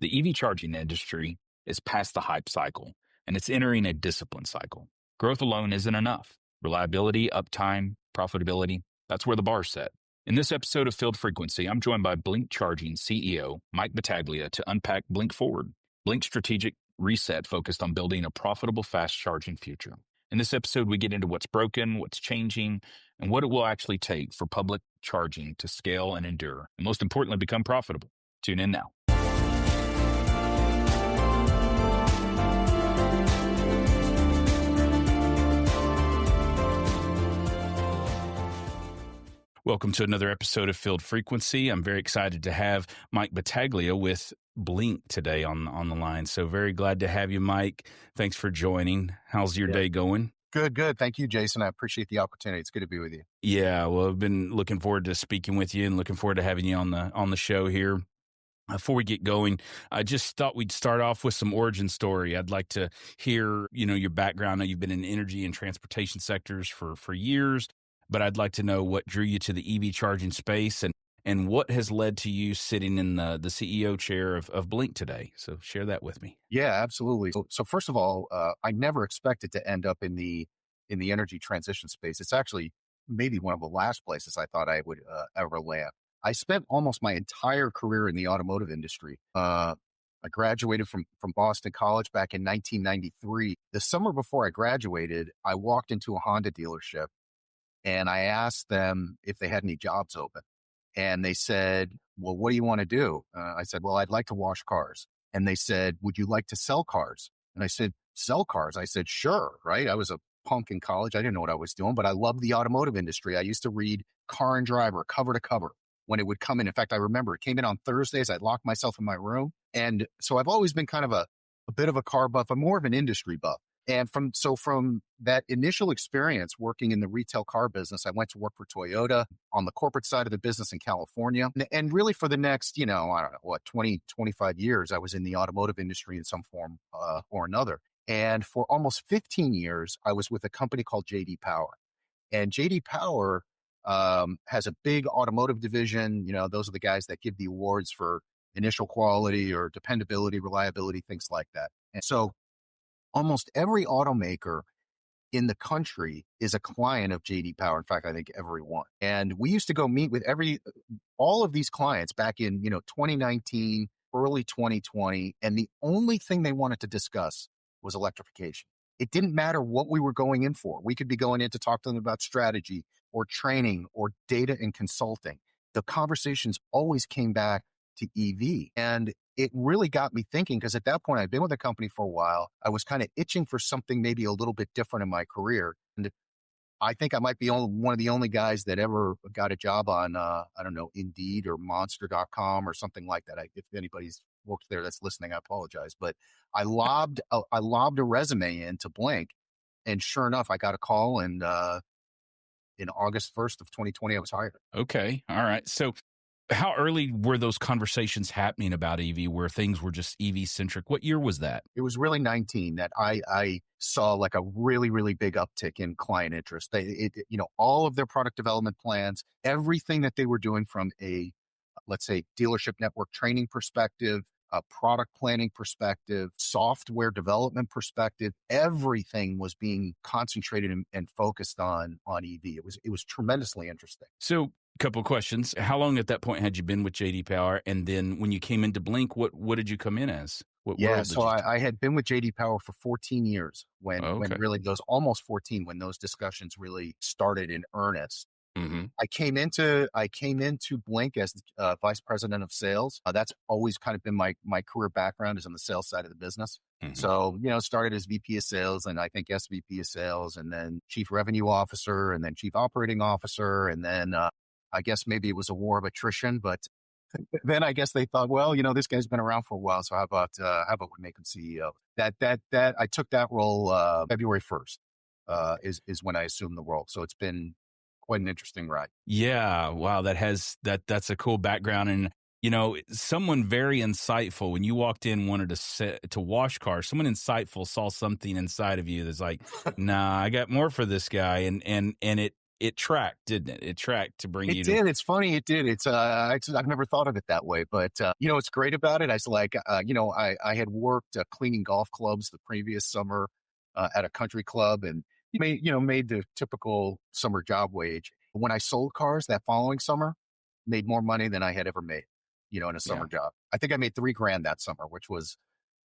The EV charging industry is past the hype cycle, and it's entering a discipline cycle. Growth alone isn't enough. Reliability, uptime, profitability, that's where the bar's set. In this episode of Field Frequency, I'm joined by Blink Charging CEO Mike Battaglia to unpack Blink Forward, Blink's strategic reset focused on building a profitable fast charging future. In this episode, we get into what's broken, what's changing, and what it will actually take for public charging to scale and endure, and most importantly, become profitable. Tune in now. Welcome to another episode of Field Frequency. I'm very excited to have Mike Battaglia with Blink today on the line. So very glad to have you, Mike. Thanks for joining. How's your day going? Good. Thank you, Jason. I appreciate the opportunity. It's good to be with you. Yeah, well, I've been looking forward to speaking with you and looking forward to having you on the show here. Before we get going, I just thought we'd start off with some origin story. I'd like to hear, your background. I know you've been in energy and transportation sectors for years, but I'd like to know what drew you to the EV charging space and what has led to you sitting in the CEO chair of Blink today. So share that with me. Yeah, absolutely. So first of all, I never expected to end up in the energy transition space. It's actually maybe one of the last places I thought I would ever land. I spent almost my entire career in the automotive industry. I graduated from Boston College back in 1993. The summer before I graduated, I walked into a Honda dealership and I asked them if they had any jobs open. And they said, well, what do you want to do? I said, well, I'd like to wash cars. And they said, would you like to sell cars? And I said, sell cars? I said, sure, right? I was a punk in college. I didn't know what I was doing, but I loved the automotive industry. I used to read Car and Driver cover to cover when it would come in. In fact, I remember it came in on Thursdays. I'd lock myself in my room. And so I've always been kind of a bit of a car buff. I'm more of an industry buff. And from that initial experience working in the retail car business, I went to work for Toyota on the corporate side of the business in California. And really for the next, 20, 25 years, I was in the automotive industry in some form or another. And for almost 15 years, I was with a company called J.D. Power. And J.D. Power has a big automotive division. Those are the guys that give the awards for initial quality or dependability, reliability, things like that. And so almost every automaker in the country is a client of J.D. Power. In fact, I think every one. And we used to go meet with all of these clients back in, 2019, early 2020. And the only thing they wanted to discuss was electrification. It didn't matter what we were going in for. We could be going in to talk to them about strategy or training or data and consulting. The conversations always came back to EV. And it really got me thinking, because at that point, I'd been with the company for a while. I was kind of itching for something maybe a little bit different in my career. And I think I might be one of the only guys that ever got a job on, Indeed or Monster.com or something like that. If anybody's worked there that's listening, I apologize. But I lobbed a resume into Blink. And sure enough, I got a call. And in August 1st of 2020, I was hired. Okay. All right. So how early were those conversations happening about EV where things were just EV centric? What year was that? It was really 19 that I saw like a really, really big uptick in client interest. All of their product development plans, everything that they were doing from a, let's say, dealership network training perspective, a product planning perspective, software development perspective, everything was being concentrated and focused on EV. It was tremendously interesting. So a couple of questions. How long at that point had you been with J.D. Power? And then when you came into Blink, what did you come in as? I had been with J.D. Power for 14 years when really those almost 14 when those discussions really started in earnest. Mm-hmm. I came into Blink as vice president of sales. That's always kind of been my career background is on the sales side of the business. Mm-hmm. So, started as VP of sales and I think SVP of sales and then chief revenue officer and then chief operating officer. And then I guess maybe it was a war of attrition, but then I guess they thought, well, this guy's been around for a while. So how about we make him CEO? That I took that role February 1st is when I assumed the role. So it's been quite an interesting ride. Yeah. Wow. That's a cool background. And, someone very insightful when you walked in, wanted to wash cars, someone insightful saw something inside of you that's like, nah, I got more for this guy. And it tracked, didn't it? It tracked to bring It you to. did. It's funny. It did. I've never thought of it that way, but what's great about it? I was like, I had worked cleaning golf clubs the previous summer at a country club, and made the typical summer job wage. When I sold cars that following summer, made more money than I had ever made, in a Yeah. summer job. I think I made $3,000 that summer, which was,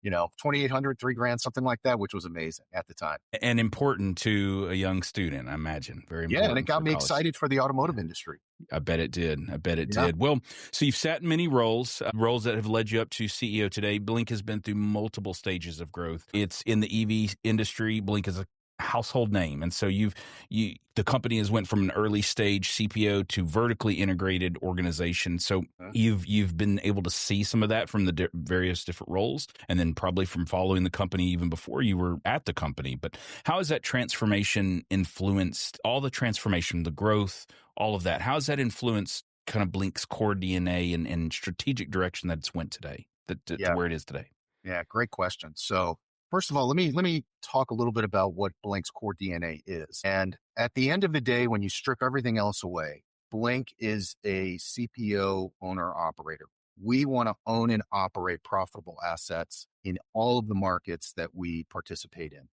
2,800, $3,000, something like that, which was amazing at the time. And important to a young student, I imagine. Very Yeah, and it important for got a me college. excited for the Yeah. automotive industry. I bet it did. I bet it Yeah. did. Well, so you've sat in many roles, roles that have led you up to CEO today. Blink has been through multiple stages of growth. It's in the EV industry. Blink is a household name, and so the company has went from an early stage CPO to vertically integrated organization. So you've been able to see some of that from the various different roles, and then probably from following the company even before you were at the company. But how has that transformation influenced all the transformation, the growth, all of that? How has that influenced kind of Blink's core DNA and strategic direction that it's went today, to Yeah. where it is today? Yeah, great question. So, first of all, let me talk a little bit about what Blink's core DNA is. And at the end of the day, when you strip everything else away, Blink is a CPO owner operator. We want to own and operate profitable assets in all of the markets that we participate in.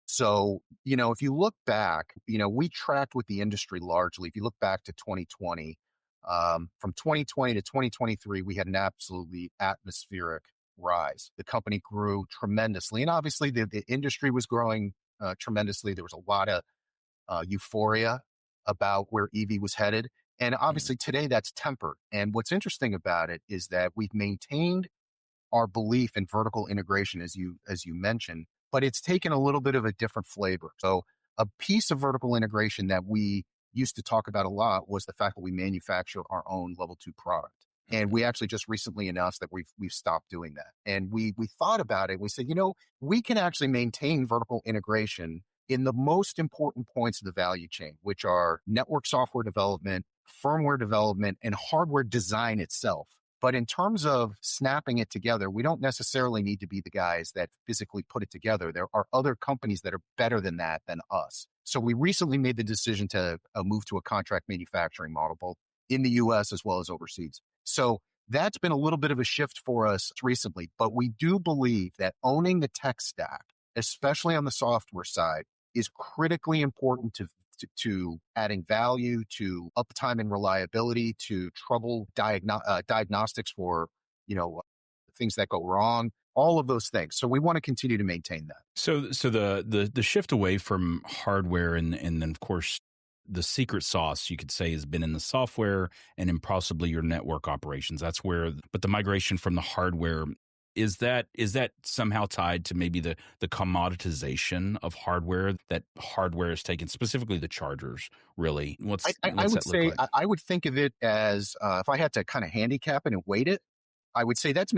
So, if you look back, we tracked with the industry largely. If you look back to 2020, from 2020 to 2023, we had an absolutely atmospheric rise. The company grew tremendously. And obviously, the industry was growing tremendously. There was a lot of euphoria about where EV was headed. And obviously, today that's tempered. And what's interesting about it is that we've maintained our belief in vertical integration, as you mentioned, but it's taken a little bit of a different flavor. So a piece of vertical integration that we used to talk about a lot was the fact that we manufacture our own level 2 product. And we actually just recently announced that we've stopped doing that. And we thought about it. We said, we can actually maintain vertical integration in the most important points of the value chain, which are network software development, firmware development, and hardware design itself. But in terms of snapping it together, we don't necessarily need to be the guys that physically put it together. There are other companies that are better than that than us. So we recently made the decision to move to a contract manufacturing model, both in the US as well as overseas. So that's been a little bit of a shift for us recently. But we do believe that owning the tech stack, especially on the software side, is critically important to adding value, to uptime and reliability, to trouble diagnostics for, things that go wrong, all of those things. So we want to continue to maintain that. So the shift away from hardware and then of course the secret sauce, you could say, has been in the software and in possibly your network operations. That's where, but the migration from the hardware, is that somehow tied to maybe the commoditization of hardware that hardware is taken, specifically the chargers? Really, what's I what's would that look say, like? I would think of it as, if I had to kind of handicap it and weight it, I would say that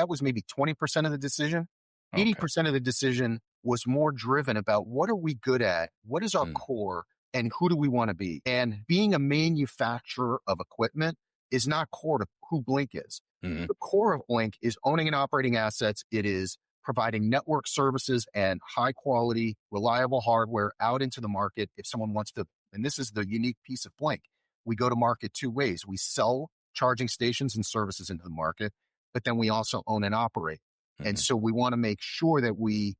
was maybe 20% of the decision. Okay. 80% of the decision was more driven about what are we good at? What is our Mm, core? And who do we want to be? And being a manufacturer of equipment is not core to who Blink is. mm, The core of Blink is owning and operating assets. It is providing network services and high quality, reliable hardware out into the market. If someone wants to, and this is the unique piece of Blink, we go to market two ways. We sell charging stations and services into the market, but then we also own and operate. And mm, so we want to make sure that we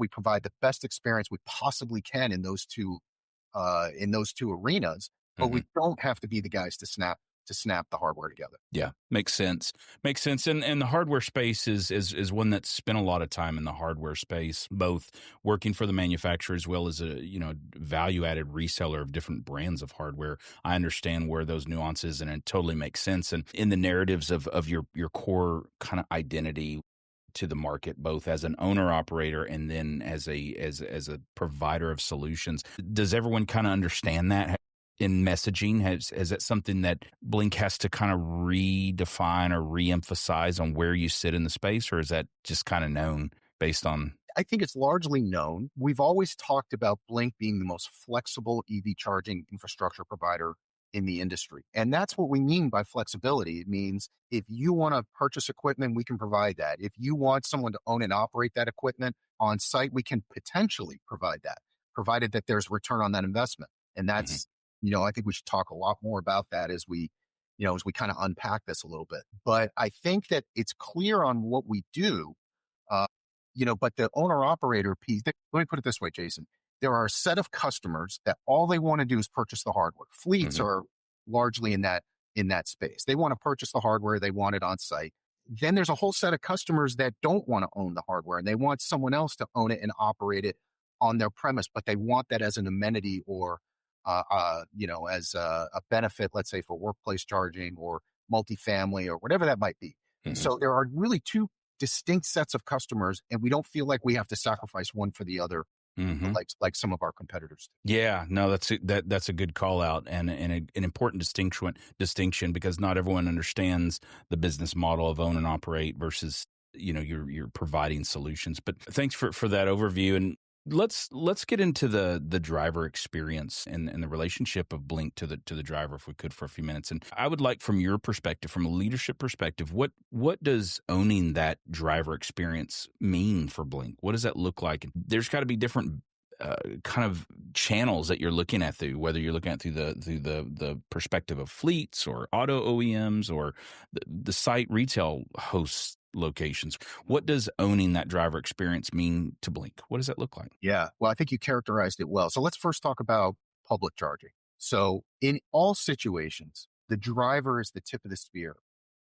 provide the best experience we possibly can in those two arenas. But mm. we don't have to be the guys to snap the hardware together. Yeah, makes sense. Makes sense. And the hardware space is one that's spent a lot of time in the hardware space, both working for the manufacturer as well as a value added reseller of different brands of hardware. I understand where those nuances, and it totally makes sense. And in the narratives of your core kind of identity to the market, both as an owner operator and then as a provider of solutions, does everyone kind of understand that? In messaging, has that something that Blink has to kind of redefine or reemphasize on where you sit in the space, or is that just kind of known based on? I think it's largely known. We've always talked about Blink being the most flexible EV charging infrastructure provider in the industry. And that's what we mean by flexibility. It means if you want to purchase equipment, we can provide that. If you want someone to own and operate that equipment on site, we can potentially provide that, provided that there's return on that investment. And Mhm. that's, I think we should talk a lot more about that as we kind of unpack this a little bit. But I think that it's clear on what we do, uh, but the owner operator piece, let me put it this way, Jason. There are a set of customers that all they want to do is purchase the hardware. Fleets Mhm. are largely in that space. They want to purchase the hardware, they want it on site. Then there's a whole set of customers that don't want to own the hardware and they want someone else to own it and operate it on their premise, but they want that as an amenity or as a benefit, let's say for workplace charging or multifamily or whatever that might be. And Mhm. so there are really two distinct sets of customers, and we don't feel like we have to sacrifice one for the other, Mhm. like some of our competitors do. Yeah, no, that's a good call out and an important distinction because not everyone understands the business model of own and operate versus you're providing solutions. But thanks for that overview and let's get into the driver experience and the relationship of Blink to the driver if we could for a few minutes. And I would like from your perspective, from a leadership perspective, what does owning that driver experience mean for Blink? What does that look like? There's got to be different kind of channels that you're looking at through, whether you're looking at through the perspective of fleets or auto OEMs or the site retail host locations. What does owning that driver experience mean to Blink? What does that look like? Yeah. Well, I think you characterized it well. So let's first talk about public charging. So in all situations, the driver is the tip of the spear.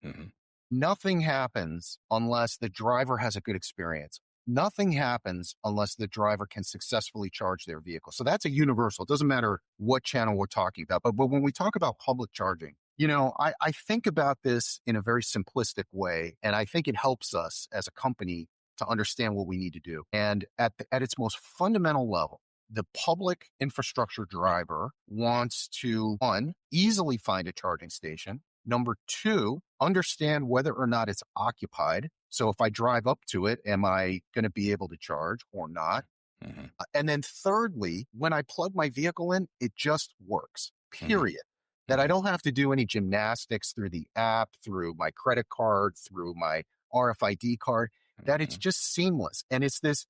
Hmm. Nothing happens unless the driver has a good experience. Nothing happens unless the driver can successfully charge their vehicle. So that's a universal. It doesn't matter what channel we're talking about. But when we talk about public charging, I think about this in a very simplistic way. And I think it helps us as a company to understand what we need to do. And at its most fundamental level, the public infrastructure driver wants to, one, easily find a charging station. Number two, understand whether or not it's occupied. So if I drive up to it, am I going to be able to charge or not? Hmm. And then thirdly, when I plug my vehicle in, it just works, Hmm. period. That I don't have to do any gymnastics through the app, through my credit card, through my RFID card, that it's Hmm. just seamless. And it's this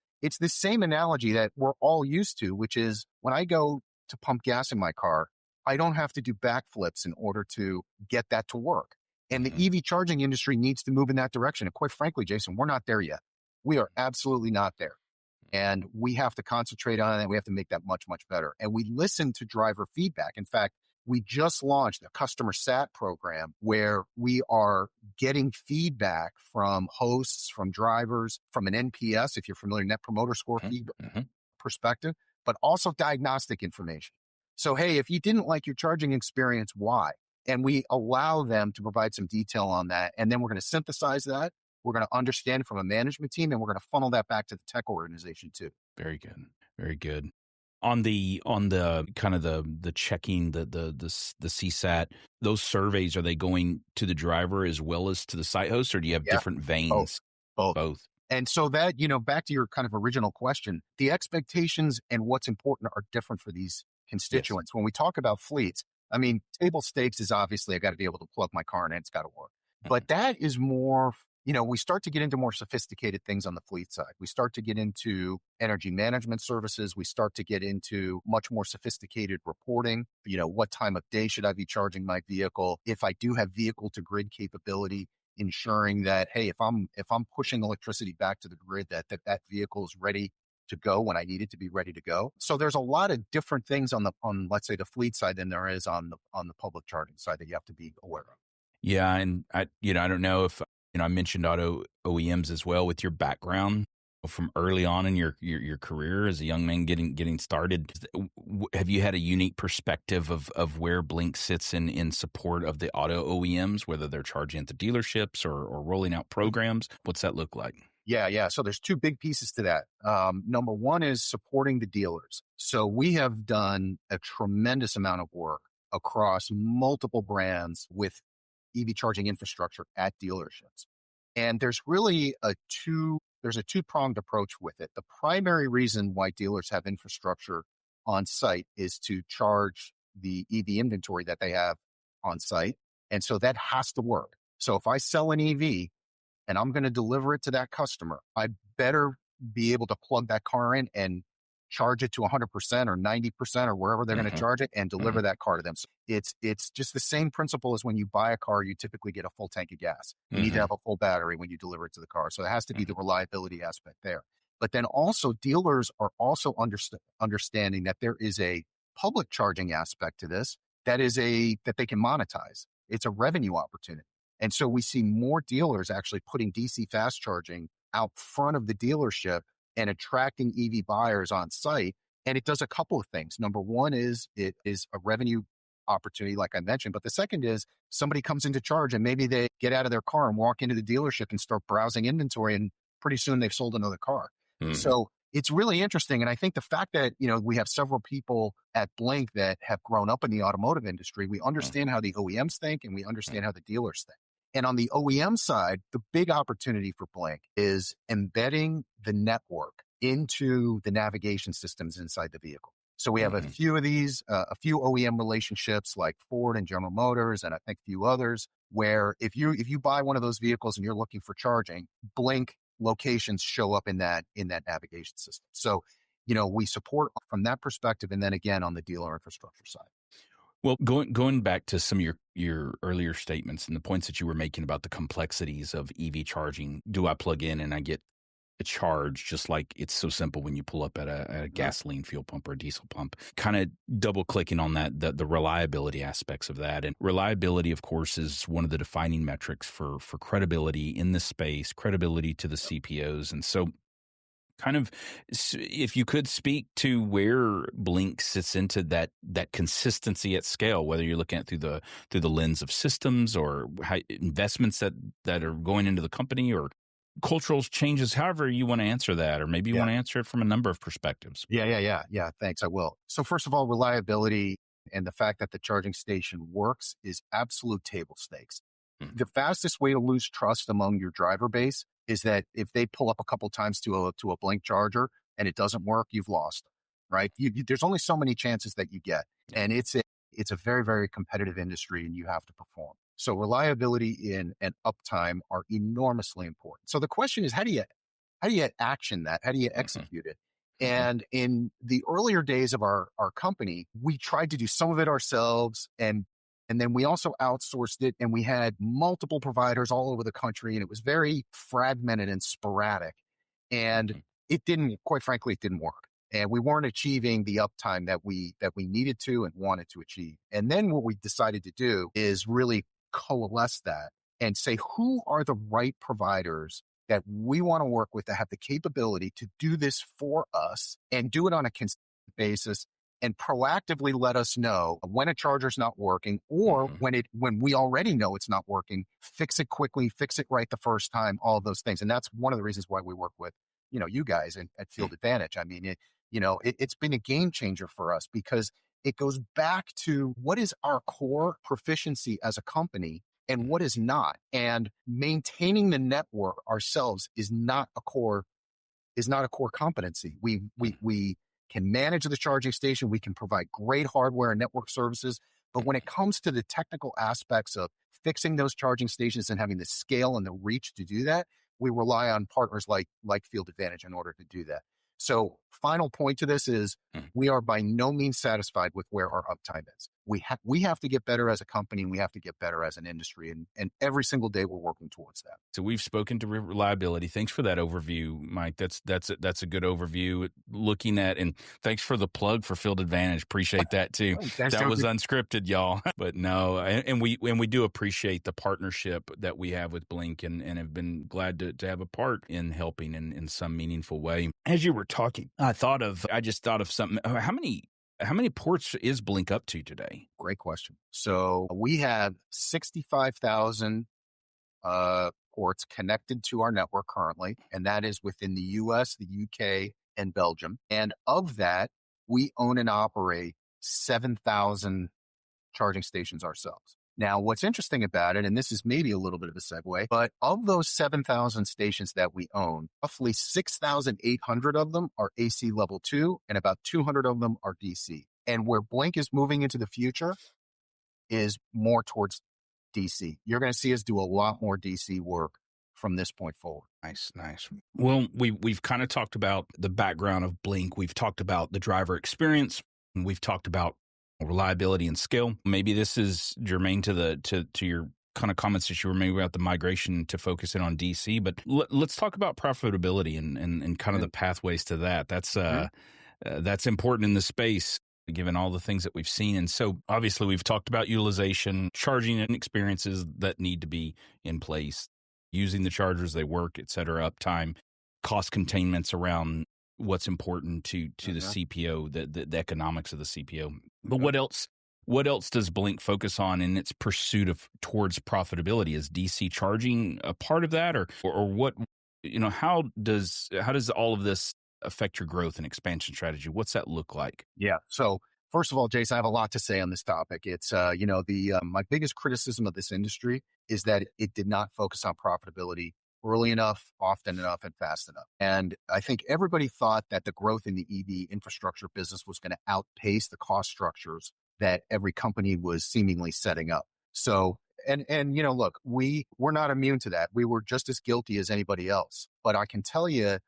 same analogy that we're all used to, which is when I go to pump gas in my car, I don't have to do backflips in order to get that to work. And the Hmm. EV charging industry needs to move in that direction. And quite frankly, Jason, we're not there yet. We are absolutely not there. And we have to concentrate on it. We have to make that much, much better. And we listen to driver feedback. In fact, we just launched a customer SAT program where we are getting feedback from hosts, from drivers, from an NPS, if you're familiar, Net Promoter Score feedback Hmm. perspective, but also diagnostic information. So, hey, if you didn't like your charging experience, why? And we allow them to provide some detail on that. And then we're going to synthesize that. We're going to understand from a management team, and we're going to funnel that back to the tech organization too. Very good. Very good. On the kind of the checking the CSAT, those surveys, are they going to the driver as well as to the site host, or do you have Yeah, different both, veins? both. Both. And so that, back to your kind of original question, the expectations and what's important are different for these Yes. constituents. When we talk about fleets, I mean, table stakes is obviously I got to be able to plug my car in and it's got to work. Mhm. But that is more, we start to get into more sophisticated things on the fleet side. We start to get into energy management services. We start to get into much more sophisticated reporting. What time of day should I be charging my vehicle? If I do have vehicle to grid capability, ensuring that, hey, if I'm pushing electricity back to the grid, that vehicle is ready to go when I need it to be ready to go. So there's a lot of different things on let's say the fleet side than there is on the public charging side that you have to be aware of. Yeah, and I don't know if I mentioned auto OEMs as well with your background from early on in your career as a young man getting started. Have you had a unique perspective of where Blink sits in support of the auto OEMs, whether they're charging at the dealerships or rolling out programs? What's that look like? Yeah, yeah. So there's two big pieces to that. Number one is supporting the dealers. So we have done a tremendous amount of work across multiple brands with EV charging infrastructure at dealerships. And there's a two-pronged approach with it. The primary reason why dealers have infrastructure on site is to charge the EV inventory that they have on site. And so that has to work. So if I sell an EV and I'm going to deliver it to that customer, I better be able to plug that car in and charge it to 100% or 90% or wherever they're going to Mm-hmm. charge it and deliver Mm-hmm. that car to them. So it's just the same principle as when you buy a car, you typically get a full tank of gas. You need to have a full battery when you deliver it to the car. So it has to be the reliability aspect there. But then also dealers are also understanding that there is a public charging aspect to this that they can monetize. It's a revenue opportunity. And so we see more dealers actually putting DC fast charging out front of the dealership and attracting EV buyers on site. And it does a couple of things. Number one is it is a revenue opportunity, like I mentioned. But the second is somebody comes into charge and maybe they get out of their car and walk into the dealership and start browsing inventory. And pretty soon they've sold another car. Mm-hmm. So it's really interesting. And I think the fact that, we have several people at Blink that have grown up in the automotive industry, we understand how the OEMs think and we understand how the dealers think. And on the OEM side, the big opportunity for Blink is embedding the network into the navigation systems inside the vehicle. So we have a few of these, a few OEM relationships like Ford and General Motors, and I think a few others, where if you buy one of those vehicles and you're looking for charging, Blink locations show up in that navigation system. So, we support from that perspective, and then again on the dealer infrastructure side. Well, going back to some of your earlier statements and the points that you were making about the complexities of EV charging, do I plug in and I get a charge just like it's so simple when you pull up at a gasoline fuel pump or a diesel pump? Kind of double clicking on that, the reliability aspects of that. And reliability, of course, is one of the defining metrics for credibility in this space, credibility to the CPOs. And so kind of, if you could speak to where Blink sits into that consistency at scale, whether you're looking at through the lens of systems or how investments that are going into the company or cultural changes, however you want to answer that, or maybe you want to answer it from a number of perspectives. Yeah. Thanks. I will. So first of all, reliability and the fact that the charging station works is absolute table stakes. The fastest way to lose trust among your driver base is that if they pull up a couple times to a Blink charger and it doesn't work, you've lost, right? There's only so many chances that you get. And it's a very, very competitive industry and you have to perform. So reliability and uptime are enormously important. So the question is, how do you action that? How do you execute it? And in the earlier days of our company, we tried to do some of it ourselves and then we also outsourced it and we had multiple providers all over the country and it was very fragmented and sporadic. And quite frankly, it didn't work. And we weren't achieving the uptime that we needed to and wanted to achieve. And then what we decided to do is really coalesce that and say, who are the right providers that we want to work with that have the capability to do this for us and do it on a consistent basis and proactively let us know when a charger's not working or when we already know it's not working, fix it quickly, fix it right the first time, all of those things. And that's one of the reasons why we work with, you guys at Field Advantage. I mean, it's been a game changer for us because it goes back to what is our core proficiency as a company and what is not. And maintaining the network ourselves is not a core competency. We can manage the charging station. We can provide great hardware and network services. But when it comes to the technical aspects of fixing those charging stations and having the scale and the reach to do that, we rely on partners like Field Advantage in order to do that. So final point to this is we are by no means satisfied with where our uptime is. We have to get better as a company and we have to get better as an industry. And every single day we're working towards that. So we've spoken to reliability. Thanks for that overview, Mike. That's a good overview looking at, and thanks for the plug for Field Advantage. Appreciate that too. That was unscripted, y'all. But no, and we do appreciate the partnership that we have with Blink and have been glad to have a part in helping in some meaningful way. As you were talking, I just thought of something. How many ports is Blink up to today? Great question. So we have 65,000 ports connected to our network currently, and that is within the US, the UK, and Belgium. And of that, we own and operate 7,000 charging stations ourselves. Now, what's interesting about it, and this is maybe a little bit of a segue, but of those 7,000 stations that we own, roughly 6,800 of them are AC level 2, and about 200 of them are DC. And where Blink is moving into the future is more towards DC. You're going to see us do a lot more DC work from this point forward. Nice. Well, we've kind of talked about the background of Blink. We've talked about the driver experience, and we've talked about reliability and scale. Maybe this is germane to to your kind of comments that you were making about the migration to focus in on DC. But let's talk about profitability and kind of the pathways to that. That's important in the space, given all the things that we've seen. And so obviously we've talked about utilization, charging and experiences that need to be in place, using the chargers, they work, et cetera, uptime, cost containments around what's important to the CPO, the economics of the CPO. But what else does Blink focus on in its pursuit of towards profitability? Is DC charging a part of that, or what, how does all of this affect your growth and expansion strategy? What's that look like? Yeah. So first of all, Jason, I have a lot to say on this topic. It's, my biggest criticism of this industry is that it did not focus on profitability early enough, often enough, and fast enough. And I think everybody thought that the growth in the EV infrastructure business was going to outpace the cost structures that every company was seemingly setting up. So, look, we're not immune to that. We were just as guilty as anybody else. But I can tell you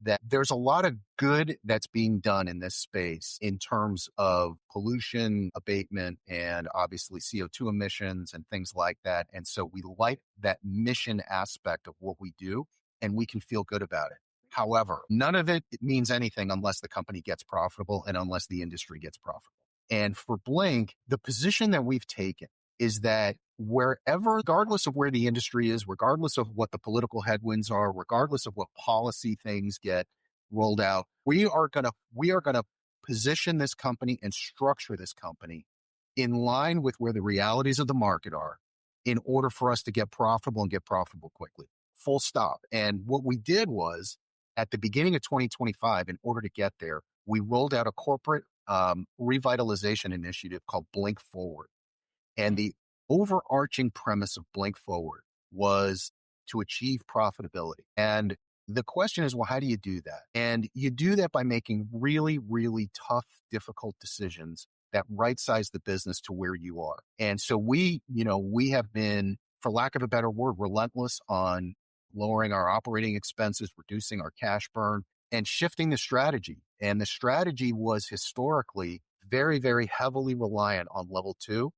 that there's a lot of good that's being done in this space in terms of pollution abatement and obviously CO2 emissions and things like that. And so we like that mission aspect of what we do, and we can feel good about it. However, none of it means anything unless the company gets profitable and unless the industry gets profitable. And for Blink, the position that we've taken is that wherever, regardless of where the industry is, regardless of what the political headwinds are, regardless of what policy things get rolled out, we are going to position this company and structure this company in line with where the realities of the market are in order for us to get profitable and get profitable quickly. Full stop. And what we did was at the beginning of 2025, in order to get there, we rolled out a corporate revitalization initiative called Blink Forward. And the overarching premise of Blink Forward was to achieve profitability. And the question is, well, how do you do that? And you do that by making really, really tough, difficult decisions that right-size the business to where you are. And so we have been, for lack of a better word, relentless on lowering our operating expenses, reducing our cash burn, and shifting the strategy. And the strategy was historically very, very heavily reliant on level 2.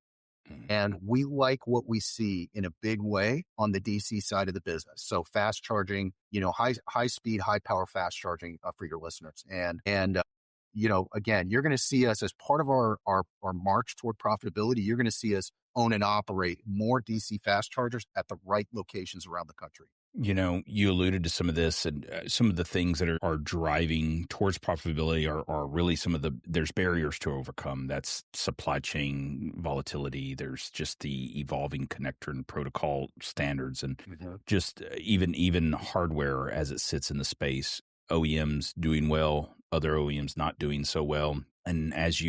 And we like what we see in a big way on the DC side of the business. So fast charging, high speed, high power fast charging for your listeners. And again, you're going to see us as part of our march toward profitability. You're going to see us own and operate more DC fast chargers at the right locations around the country. You alluded to some of this, and some of the things that are driving towards profitability are really there's barriers to overcome. That's supply chain volatility. There's just the evolving connector and protocol standards, and just even hardware as it sits in the space. OEMs doing well, other OEMs not doing so well. And as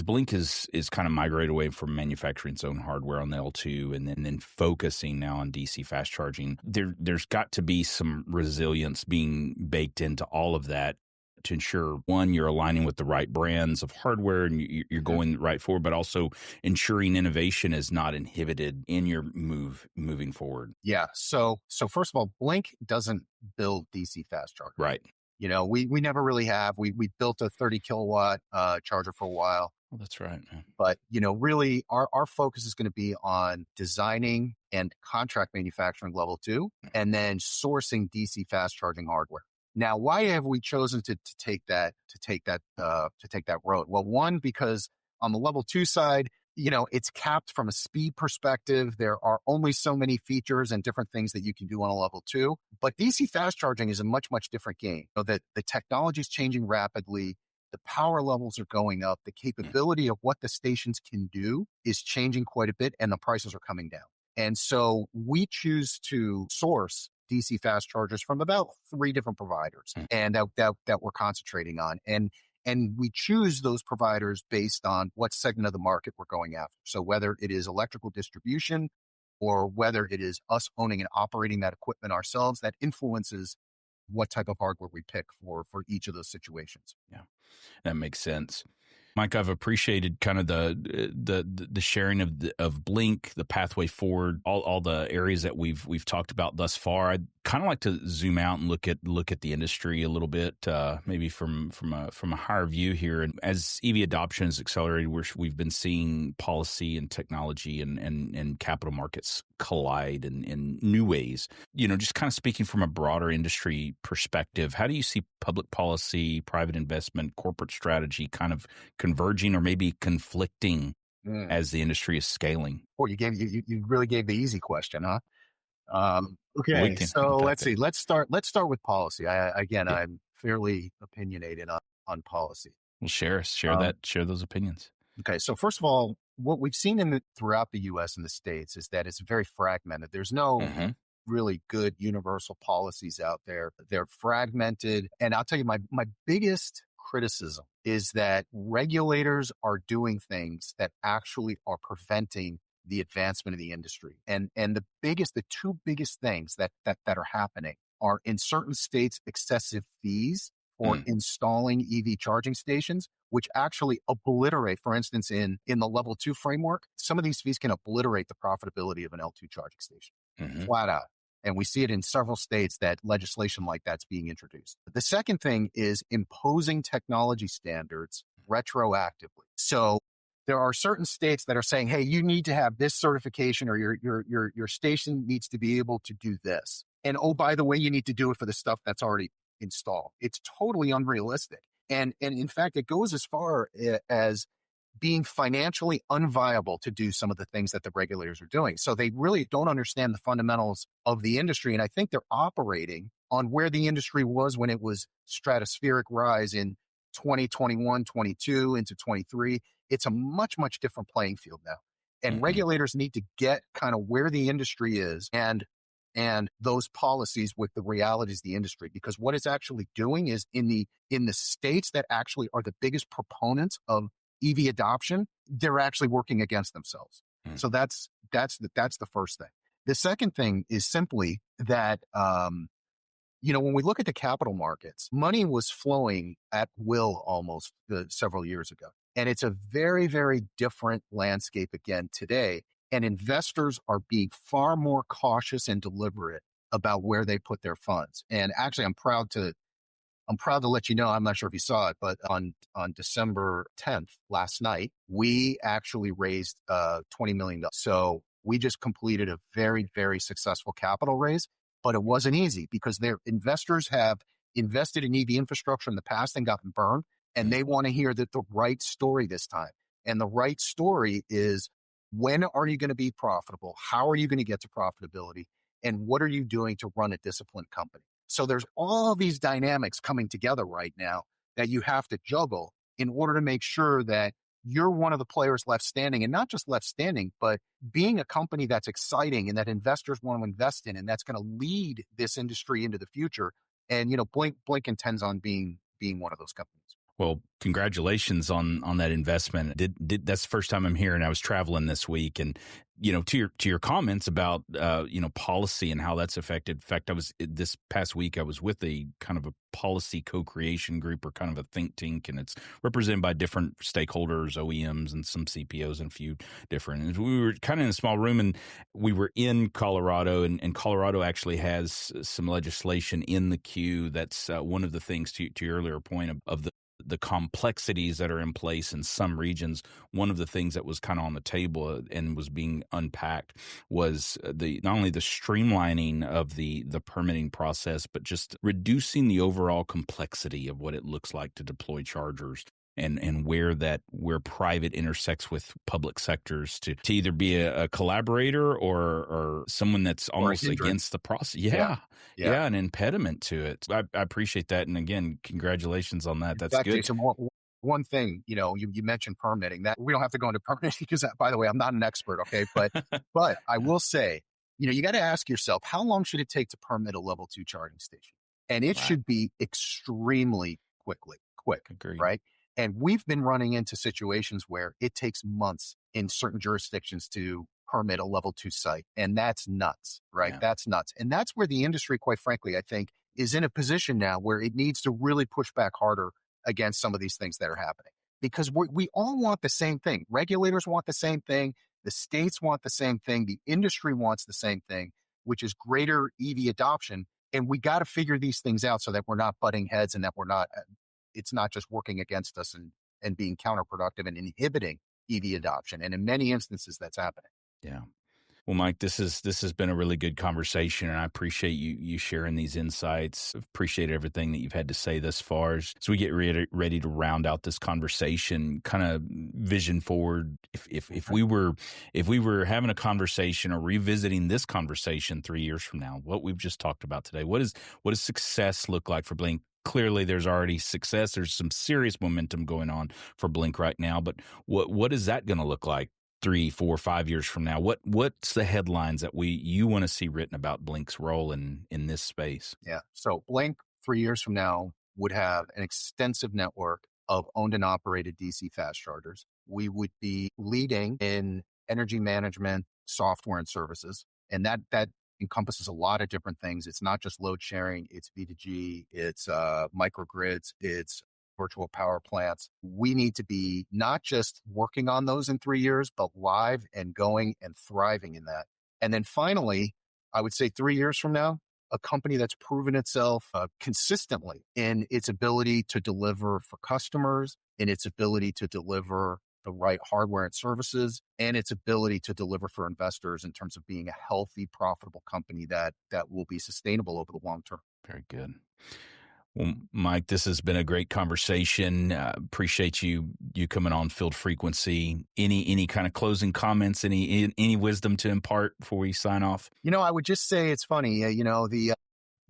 Blink is kind of migrated away from manufacturing its own hardware on the L2 and then focusing now on DC fast charging, there's got to be some resilience being baked into all of that to ensure, one, you're aligning with the right brands of hardware and you're going right forward, but also ensuring innovation is not inhibited in your moving forward. Yeah. So first of all, Blink doesn't build DC fast chargers. Right. We never really have. We built a 30 kilowatt charger for a while. Well, that's right, man. But, really our focus is going to be on designing and contract manufacturing level 2 and then sourcing DC fast charging hardware. Now, why have we chosen to take that road? Well, one, because on the level 2 side, it's capped from a speed perspective. There are only so many features and different things that you can do on a level 2. But DC fast charging is a much, much different game. That the technology is changing rapidly. The power levels are going up. The capability of what the stations can do is changing quite a bit, and the prices are coming down. And so we choose to source DC fast chargers from about 3 different providers, and that we're concentrating on. And we choose those providers based on what segment of the market we're going after. So whether it is electrical distribution or whether it is us owning and operating that equipment ourselves, that influences what type of hardware we pick for each of those situations. Yeah, that makes sense. Mike, I've appreciated kind of the sharing of Blink, the pathway forward, all the areas that we've talked about thus far. I'd kind of like to zoom out and look at the industry a little bit, maybe from a higher view here. And as EV adoption has accelerated, we've been seeing policy and technology and capital markets collide in new ways. Just kind of speaking from a broader industry perspective, how do you see public policy, private investment, corporate strategy kind of converging or maybe conflicting as the industry is scaling? Boy, you really gave the easy question, huh? We Okay, can so unpack let's that. see. Let's start with policy. Yeah. I'm fairly opinionated on policy. Well, Um, share those opinions. okay, so first of all, what we've seen throughout the U.S. and the states is that it's very fragmented. There's no Hmm. really good universal policies out there. They're fragmented, and I'll tell you, my biggest criticism is that regulators are doing things that actually are preventing the advancement of the industry. And the two biggest things that are happening are, in certain states, excessive fees for Mm. installing EV charging stations, which actually obliterate, for instance, in the level 2 framework, some of these fees can obliterate the profitability of an L2 charging station, Hmm. flat out. And we see it in several states that legislation like that's being introduced. The second thing is imposing technology standards retroactively. So there are certain states that are saying, hey, you need to have this certification, or your station needs to be able to do this. And oh, by the way, you need to do it for the stuff that's already installed. It's totally unrealistic. And in fact, it goes as far as being financially unviable to do some of the things that the regulators are doing. So they really don't understand the fundamentals of the industry. And I think they're operating on where the industry was when it was stratospheric rise in 2021, 22 into 23. It's a much, much different playing field now. And Hmm. regulators need to get kind of where the industry is and those policies with the realities of the industry, because what it's actually doing is in the states that actually are the biggest proponents of EV adoption, they're actually working against themselves. Mm. So that's the first thing. The second thing is simply that when we look at the capital markets, money was flowing at will almost several years ago, and it's a very, very different landscape again today. And investors are being far more cautious and deliberate about where they put their funds. And actually, I'm proud to let you know, I'm not sure if you saw it, but on December 10th, last night, we actually raised $20 million. So we just completed a very, very successful capital raise, but it wasn't easy because their investors have invested in EV infrastructure in the past and gotten burned, and Mm. they want to hear the right story this time. And the right story is, when are you going to be profitable? How are you going to get to profitability? And what are you doing to run a disciplined company? So there's all these dynamics coming together right now that you have to juggle in order to make sure that you're one of the players left standing, and not just left standing, but being a company that's exciting and that investors want to invest in, and that's going to lead this industry into the future. And, Blink intends on being one of those companies. Well, congratulations on that investment. That's the first time I'm here, and I was traveling this week, and to your comments about policy and how that's affected. In fact, this past week I was with a kind of a policy co-creation group, or kind of a think tank, and it's represented by different stakeholders, OEMs, and some CPOs, and a few different. And we were kind of in a small room, and we were in Colorado, and Colorado actually has some legislation in the queue. That's one of the things, to your earlier point of the complexities that are in place in some regions. One of the things that was kind of on the table and was being unpacked was not only the streamlining of the permitting process, but just reducing the overall complexity of what it looks like to deploy chargers. And where private intersects with public sectors to either be a collaborator or someone that's Or a almost hindrance. against the process. Yeah. Yeah. Yeah. Yeah, an impediment to it. I appreciate that. And again, congratulations on that. In That's fact, good. Jason, one thing, you mentioned permitting. That we don't have to go into permitting because, by the way, I'm not an expert. Okay, but I will say, you got to ask yourself, how long should it take to permit a level 2 charging station? And it Right. should be extremely quick, Agreed. right? And we've been running into situations where it takes months in certain jurisdictions to permit a level 2 site, and that's nuts, right? Yeah. That's nuts, and that's where the industry, quite frankly, I think, is in a position now where it needs to really push back harder against some of these things that are happening. because we all want the same thing. Regulators want the same thing. The states want the same thing. The industry wants the same thing, which is greater EV adoption. And we got to figure these things out so that we're not butting heads and that it's not just working against us and being counterproductive and inhibiting EV adoption. And in many instances, that's happening. Yeah. Well, Mike, this has been a really good conversation, and I appreciate you sharing these insights. Appreciate everything that you've had to say thus far. As we get ready to round out this conversation, kind of vision forward. If we were having a conversation or revisiting this conversation 3 years from now, what we've just talked about today, what does success look like for Blink? Clearly, there's already success. There's some serious momentum going on for Blink right now, but what is that going to look like 3, 4, 5 years from now? What's the headlines that you want to see written about Blink's role in this space? Yeah. So Blink 3 years from now would have an extensive network of owned and operated DC fast chargers. We would be leading in energy management software and services. And that encompasses a lot of different things. It's not just load sharing, it's V2G, it's microgrids, it's virtual power plants. We need to be not just working on those in 3 years, but live and going and thriving in that. And then finally, I would say 3 years from now, a company that's proven itself consistently in its ability to deliver for customers, in its ability to deliver the right hardware and services, and its ability to deliver for investors in terms of being a healthy, profitable company that will be sustainable over the long term. Very good. Well, Mike, this has been a great conversation. Appreciate you coming on Field Frequency. Any kind of closing comments? Any wisdom to impart before we sign off? I would just say it's funny.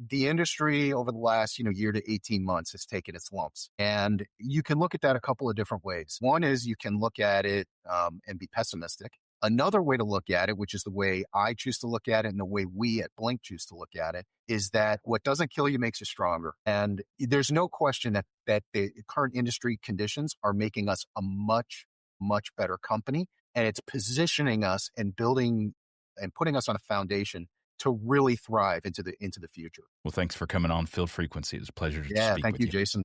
The industry over the last year to 18 months has taken its lumps, and you can look at that a couple of different ways. One is you can look at it and be pessimistic. Another way to look at it, which is the way I choose to look at it and the way we at Blink choose to look at it, is that what doesn't kill you makes you stronger. And there's no question that the current industry conditions are making us a much, much better company. And it's positioning us and building and putting us on a foundation to really thrive into the future. Well, thanks for coming on Field Frequency. It was a pleasure to speak with you. Thank you, Jason.